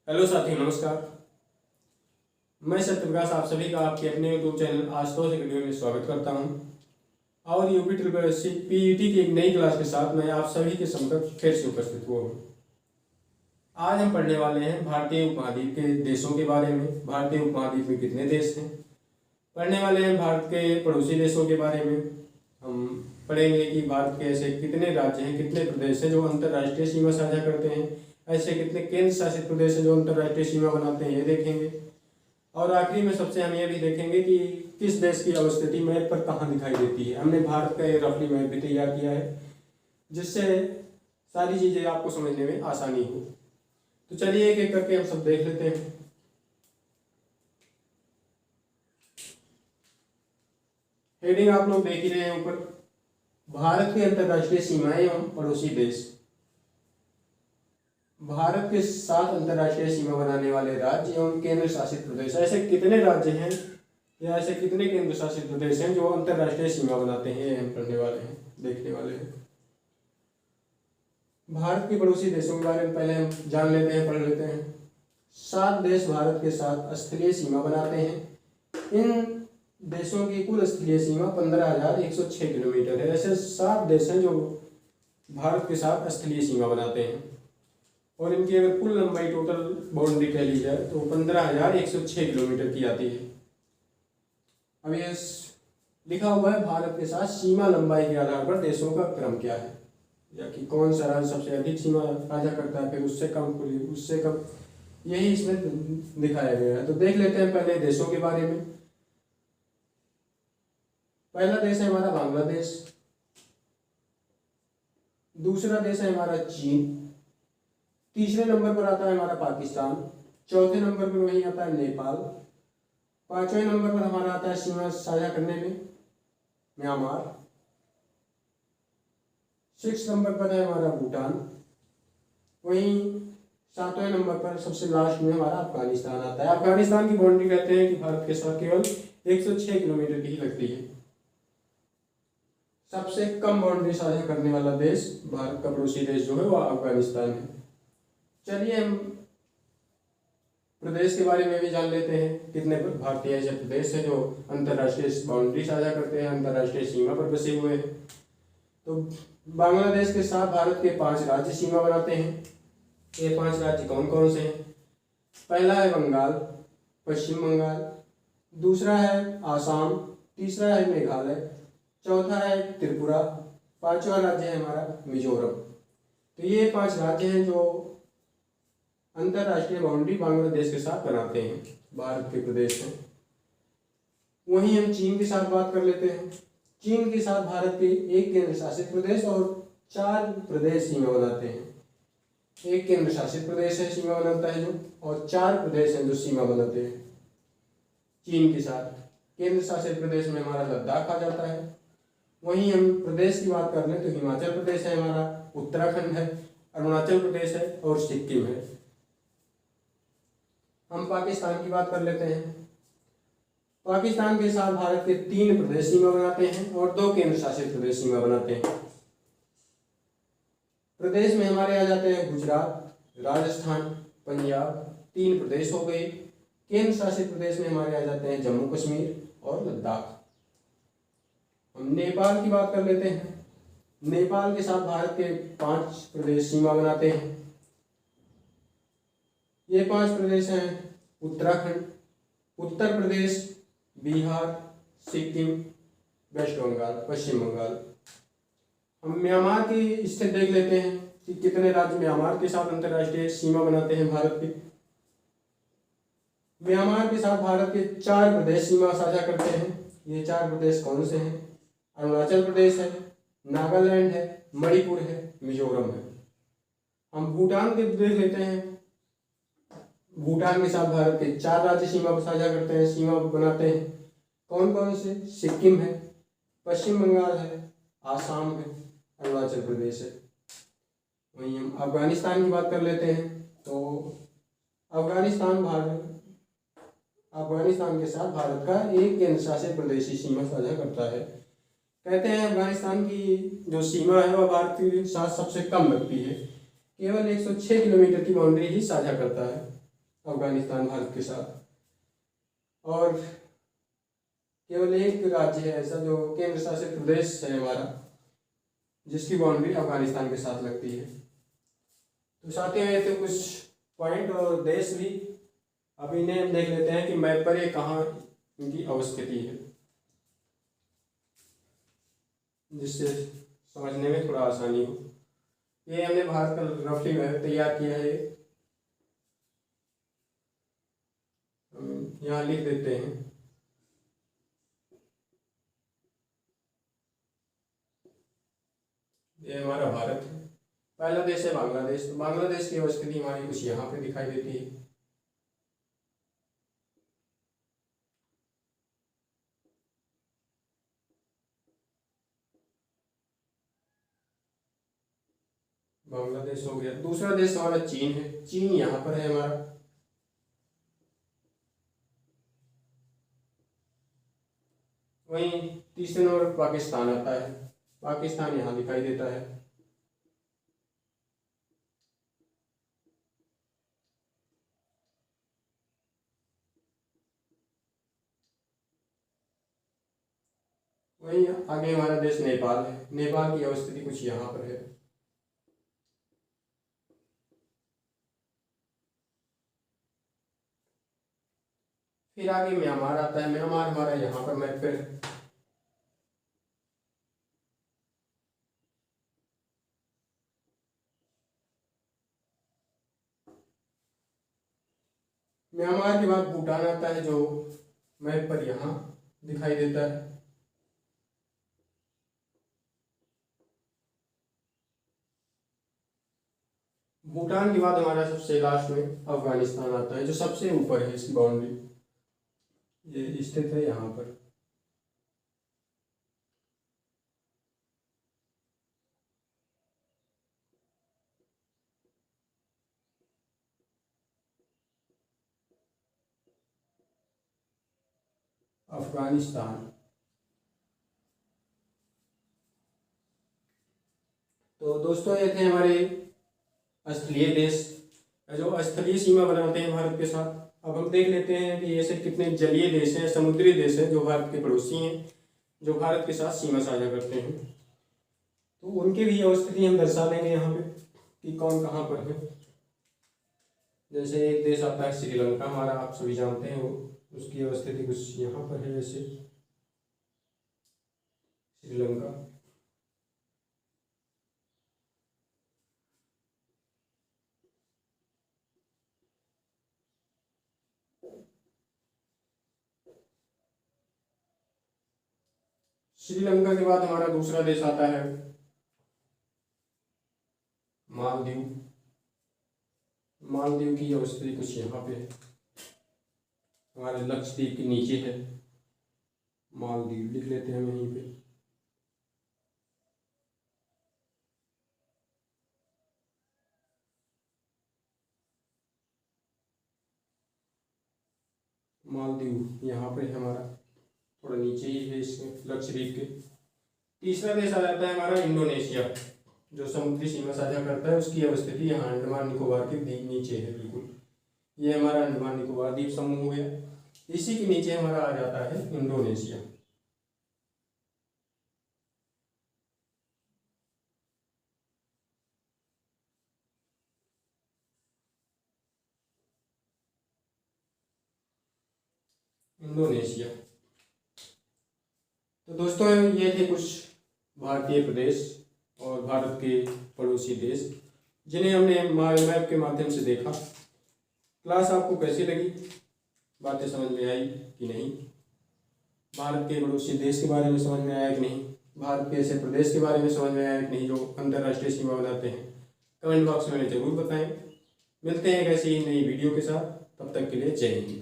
Hello साथी, नमस्कार। मैं सत्यप्रकाश आप सभी का आपके अपने यूट्यूब चैनल आशुतोष वीडियो में स्वागत करता हूं। और UP triple S C PET की एक नई क्लास के साथ मैं आप सभी के समक्ष फिर से उपस्थित हुआ हूं। आज हम पढ़ने वाले हैं भारतीय उपमहाद्वीप के देशों के बारे में। भारतीय उपमहाद्वीप में कितने देश हैं, पढ़ने वाले हैं भारत के पड़ोसी देशों के बारे में। हम पढ़ेंगे कि भारत के ऐसे कितने राज्य हैं, कितने प्रदेश हैं जो अंतर्राष्ट्रीय सीमा साझा करते हैं, ऐसे कितने केंद्र शासित प्रदेश हैं जो अंतर्राष्ट्रीय सीमा बनाते हैं, ये देखेंगे। और आखिरी में सबसे हम ये भी देखेंगे कि किस देश की अवस्थिति मैप पर कहाँ दिखाई देती है। हमने भारत का एक रफली मैप भी तैयार किया है जिससे सारी चीज़ें आपको समझने में आसानी हो। तो चलिए एक एक करके हम सब देख लेते हैं। हेडिंग आप लोग देख ही रहे हैं ऊपर, भारत की अंतर्राष्ट्रीय सीमाएं एवं पड़ोसी देश। भारत के साथ अंतर्राष्ट्रीय सीमा बनाने वाले राज्य एवं केंद्र शासित प्रदेश। ऐसे कितने राज्य हैं या ऐसे कितने केंद्र शासित प्रदेश हैं जो अंतर्राष्ट्रीय सीमा बनाते हैं, हम पढ़ने वाले हैं, देखने वाले हैं। भारत के पड़ोसी देशों के बारे में पहले हम जान लेते हैं, पढ़ लेते हैं। 7 देश भारत के साथ स्थलीय सीमा बनाते हैं। इन देशों की कुल स्थलीय सीमा 15,106 किलोमीटर है। ऐसे 7 देश हैं जो भारत के साथ स्थलीय सीमा बनाते हैं और इनकी अगर कुल लंबाई टोटल बाउंड्री कह ली जाए तो 15,106 किलोमीटर की आती है। अब ये लिखा हुआ है भारत के साथ सीमा लंबाई के आधार पर देशों का क्रम क्या है, या कि कौन सा राज्य सबसे अधिक सीमा साझा करता है, फिर उससे कम, यही इसमें दिखाया गया है। तो देख लेते हैं पहले देशों के बारे में। पहला देश है हमारा बांग्लादेश, दूसरा देश है हमारा चीन, तीसरे नंबर पर आता है हमारा पाकिस्तान, चौथे नंबर पर वही आता है नेपाल, पांचवें नंबर पर हमारा आता है सीमा साझा करने में म्यांमार, 6 नंबर पर है हमारा भूटान, वहीं 7वें नंबर पर सबसे लास्ट में हमारा अफगानिस्तान आता है। अफगानिस्तान की बाउंड्री कहते हैं कि भारत के साथ केवल 106 किलोमीटर की ही लगती है। सबसे कम बाउंड्री साझा करने वाला देश भारत का पड़ोसी देश जो है वह अफगानिस्तान है। चलिए हम प्रदेश के बारे में भी जान लेते हैं। कितने भारतीय ऐसे प्रदेश हैं जो अंतर्राष्ट्रीय बाउंड्री साझा करते हैं, अंतर्राष्ट्रीय सीमा पर बसे हुए हैं। तो बांग्लादेश के साथ भारत के 5 राज्य सीमा बनाते हैं। ये 5 राज्य कौन कौन से हैं? पहला है बंगाल, पश्चिम बंगाल, दूसरा है आसाम, तीसरा है मेघालय, चौथा है त्रिपुरा, 5वां राज्य है हमारा मिजोरम। तो ये 5 राज्य हैं जो अंतर्राष्ट्रीय बाउंड्री बांग्लादेश के साथ बनाते हैं, भारत के प्रदेश हैं। वहीं हम चीन के साथ बात कर लेते हैं। चीन के साथ भारत के 1 केंद्र शासित प्रदेश और 4 प्रदेश सीमा बनाते हैं। 1 केंद्र शासित प्रदेश है सीमा बनाता है जो, और 4 प्रदेश हैं जो सीमा बनाते हैं चीन के साथ। केंद्र शासित प्रदेश में हमारा लद्दाख आ जाता है। वहीं हम प्रदेश की बात कर लें तो हिमाचल प्रदेश है हमारा, उत्तराखंड है, अरुणाचल प्रदेश है और सिक्किम है। हम पाकिस्तान की बात कर लेते हैं। पाकिस्तान के साथ भारत के 3 प्रदेश सीमा बनाते हैं और 2 केंद्र शासित प्रदेश सीमा बनाते हैं। प्रदेश में हमारे आ जाते हैं गुजरात, राजस्थान, पंजाब, 3 प्रदेश हो गए। केंद्र शासित प्रदेश में हमारे आ जाते हैं जम्मू कश्मीर और लद्दाख। हम नेपाल की बात कर लेते हैं। नेपाल के साथ भारत के 5 प्रदेश सीमा बनाते हैं। ये 5 प्रदेश हैं उत्तराखंड, उत्तर प्रदेश, बिहार, सिक्किम, वेस्ट बंगाल, पश्चिम बंगाल। हम म्यांमार की स्थिति देख लेते हैं कि कितने राज्य म्यांमार के साथ अंतर्राष्ट्रीय सीमा बनाते हैं भारत के। म्यांमार के साथ भारत के 4 प्रदेश सीमा साझा करते हैं। ये 4 प्रदेश कौन से हैं? अरुणाचल प्रदेश है, नागालैंड है, मणिपुर है, मिजोरम है। हम भूटान के देख लेते हैं। भूटान के साथ भारत के 4 राज्य सीमा साझा करते हैं, सीमा बनाते हैं। कौन कौन से? सिक्किम है, पश्चिम बंगाल है, आसाम है, अरुणाचल प्रदेश है। वहीं हम अफगानिस्तान की बात कर लेते हैं। तो अफगानिस्तान के साथ भारत का 1 केंद्र शासित प्रदेशी सीमा साझा करता है। कहते हैं अफगानिस्तान की जो सीमा है वह भारत के साथ सबसे कम लगती है, केवल 106 किलोमीटर की बाउंड्री ही साझा करता है। अफगानिस्तान भारत के साथ। और केवल एक राज्य है ऐसा जो केंद्र शासित प्रदेश है हमारा, जिसकी बाउंड्री अफगानिस्तान के साथ लगती है। तो साथ ही में थे कुछ पॉइंट और देश भी। अब इन्हें हम देख लेते हैं कि मैप पर ये कहाँ इनकी अवस्थिति है, जिससे समझने में थोड़ा आसानी हो। ये हमने भारत का रफली मैप तैयार किया है, हम यहाँ लिख देते हैं। ये हमारा भारत है। पहला देश है बांग्लादेश। तो बांग्लादेश की अवस्थिति हमारी कुछ यहाँ पे दिखाई देती है। बांग्लादेश हो गया। दूसरा देश हमारा चीन है। चीन यहाँ पर है हमारा। वहीं तीसरे नंबर पर पाकिस्तान आता है। पाकिस्तान यहाँ दिखाई देता है। वहीं आगे हमारा देश नेपाल है। नेपाल की अवस्थिति कुछ यहाँ पर है। फिर आगे म्यांमार आता है। म्यांमार हमारा यहाँ पर मैप पे है। म्यांमार के बाद भूटान आता है, जो मैप पर यहाँ दिखाई देता है। भूटान के बाद हमारा सबसे लास्ट में अफगानिस्तान आता है, जो सबसे ऊपर है। इसकी बाउंड्री ये स्थित है यहाँ पर। अफगानिस्तान। तो दोस्तों ये थे हमारे स्थलीय देश, जो स्थलीय सीमा बनाते हैं भारत के साथ। अब हम देख लेते हैं कि ऐसे कितने जलीय देश हैं, समुद्री देश हैं जो भारत के पड़ोसी हैं, जो भारत के साथ सीमा साझा करते हैं। तो उनकी भी अवस्थिति हम दर्शा देंगे यहाँ पे कि कौन कहाँ पर है। जैसे एक देश आता है श्रीलंका हमारा, आप सभी जानते हैं वो, उसकी अवस्थिति कुछ यहाँ पर है। जैसे श्रीलंका, श्रीलंका के बाद हमारा दूसरा देश आता है मालदीव। मालदीव की अवस्थिति कुछ यहाँ पे है, हमारे लक्षद्वीप के नीचे है। मालदीव लिख लेते हैं हम यहीं पे। मालदीव यहाँ पे हमारा थोड़ा नीचे ही है, इसमें लक्षद्वीप के। तीसरा देश आ जाता है हमारा इंडोनेशिया, जो समुद्री सीमा साझा करता है। उसकी अवस्थिति यहाँ अंडमान निकोबार के नीचे है बिल्कुल। ये हमारा अंडमान निकोबार द्वीप समूह हो गया। इसी के नीचे हमारा आ जाता है इंडोनेशिया। इंडोनेशिया। तो दोस्तों ये थे कुछ भारतीय प्रदेश और भारत के पड़ोसी देश, जिन्हें हमने मैप के माध्यम से देखा। क्लास आपको कैसी लगी, बातें समझ में आई कि नहीं, भारत के पड़ोसी देश के बारे में समझ में आया कि नहीं, भारत के ऐसे प्रदेश के बारे में समझ में आया कि नहीं जो अंतर्राष्ट्रीय सीमा बनाते हैं, कमेंट बॉक्स में जरूर बताएं। मिलते हैं एक ऐसी ही नई वीडियो के साथ, तब तक के लिए जय हिंद।